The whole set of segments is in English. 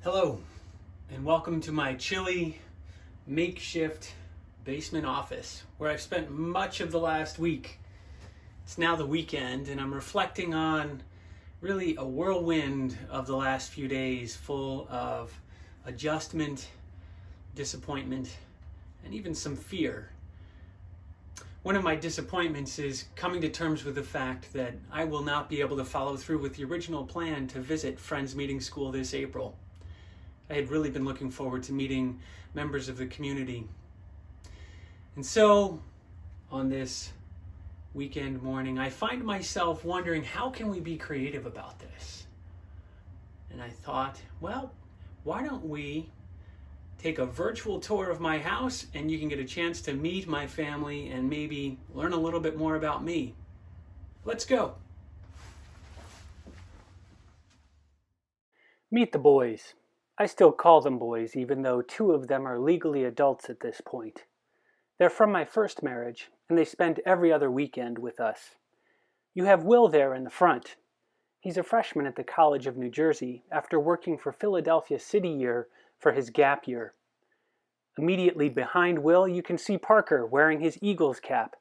Hello, and welcome to my chilly, makeshift basement office where I've spent much of the last week. It's now the weekend, and I'm reflecting on really a whirlwind of the last few days full of adjustment, disappointment, and even some fear. One of my disappointments is coming to terms with the fact that I will not be able to follow through with the original plan to visit Friends Meeting School this April. I had really been looking forward to meeting members of the community. And so, on this weekend morning, I find myself wondering, how can we be creative about this? And I thought, well, why don't we take a virtual tour of my house and you can get a chance to meet my family and maybe learn a little bit more about me. Let's go. Meet the boys. I still call them boys, even though two of them are legally adults at this point. They're from my first marriage, and they spend every other weekend with us. You have Will there in the front. He's a freshman at the College of New Jersey after working for Philadelphia City Year for his gap year. Immediately behind Will, you can see Parker wearing his Eagles cap.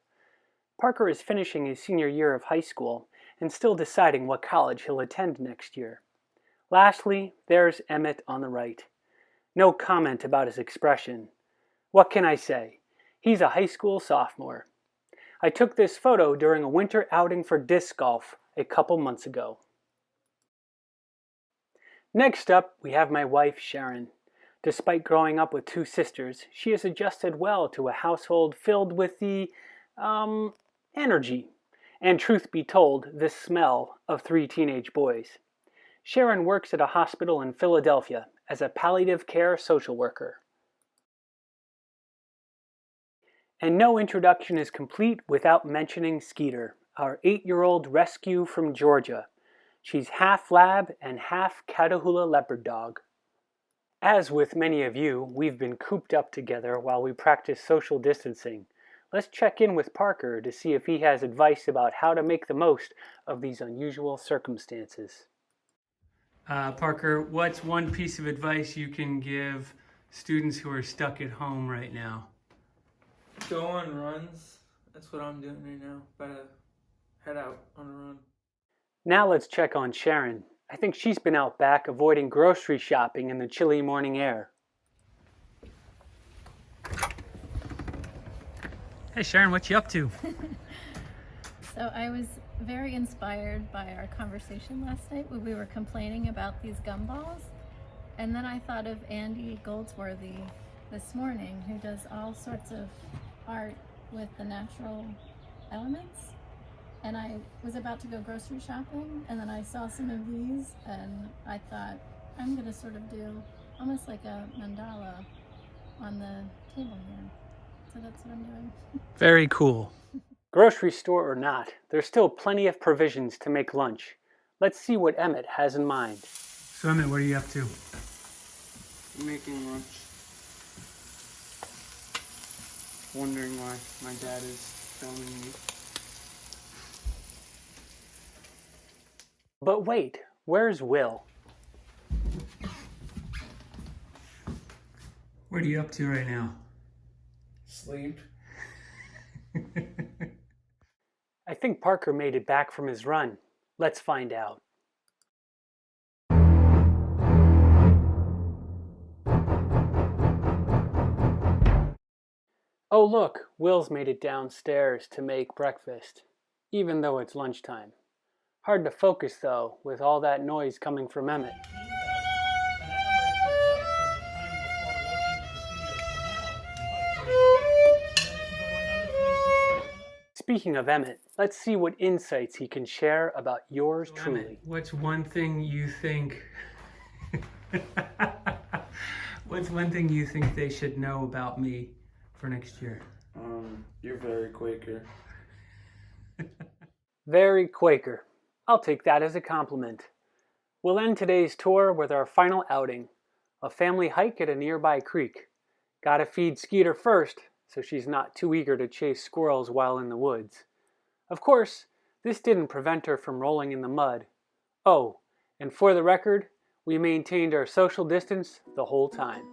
Parker is finishing his senior year of high school and still deciding what college he'll attend next year. Lastly, there's Emmett on the right. No comment about his expression. What can I say? He's a high school sophomore. I took this photo during a winter outing for disc golf a couple months ago. Next up, we have my wife, Sharon. Despite growing up with two sisters, she has adjusted well to a household filled with the, energy, and truth be told, the smell of three teenage boys. Sharon works at a hospital in Philadelphia as a palliative care social worker. And no introduction is complete without mentioning Skeeter, our 8-year-old rescue from Georgia. She's half lab and half Catahoula leopard dog. As with many of you, we've been cooped up together while we practice social distancing. Let's check in with Parker to see if he has advice about how to make the most of these unusual circumstances. Parker, what's one piece of advice you can give students who are stuck at home right now? Go on runs. That's what I'm doing right now. About to head out on a run. Now let's check on Sharon. I think she's been out back avoiding grocery shopping in the chilly morning air. Hey Sharon, what you up to? So I was very inspired by our conversation last night when we were complaining about these gumballs. And then I thought of Andy Goldsworthy this morning, who does all sorts of art with the natural elements. And I was about to go grocery shopping, and then I saw some of these, and I thought, I'm going to sort of do almost like a mandala on the table here. So that's what I'm doing. Very cool. Grocery store or not, there's still plenty of provisions to make lunch. Let's see what Emmett has in mind. So Emmett, what are you up to? I'm making lunch. Wondering why my dad is filming me. But wait, where's Will? What are you up to right now? Sleep. I think Parker made it back from his run. Let's find out. Oh look, Will's made it downstairs to make breakfast, even though it's lunchtime. Hard to focus though, with all that noise coming from Emmett. Speaking of Emmett, let's see what insights he can share about yours truly. Emmett, what's one thing you think they should know about me for next year? You're very Quaker. Very Quaker. I'll take that as a compliment. We'll end today's tour with our final outing, a family hike at a nearby creek. Gotta feed Skeeter first, so she's not too eager to chase squirrels while in the woods. Of course, this didn't prevent her from rolling in the mud. Oh, and for the record, We maintained our social distance the whole time.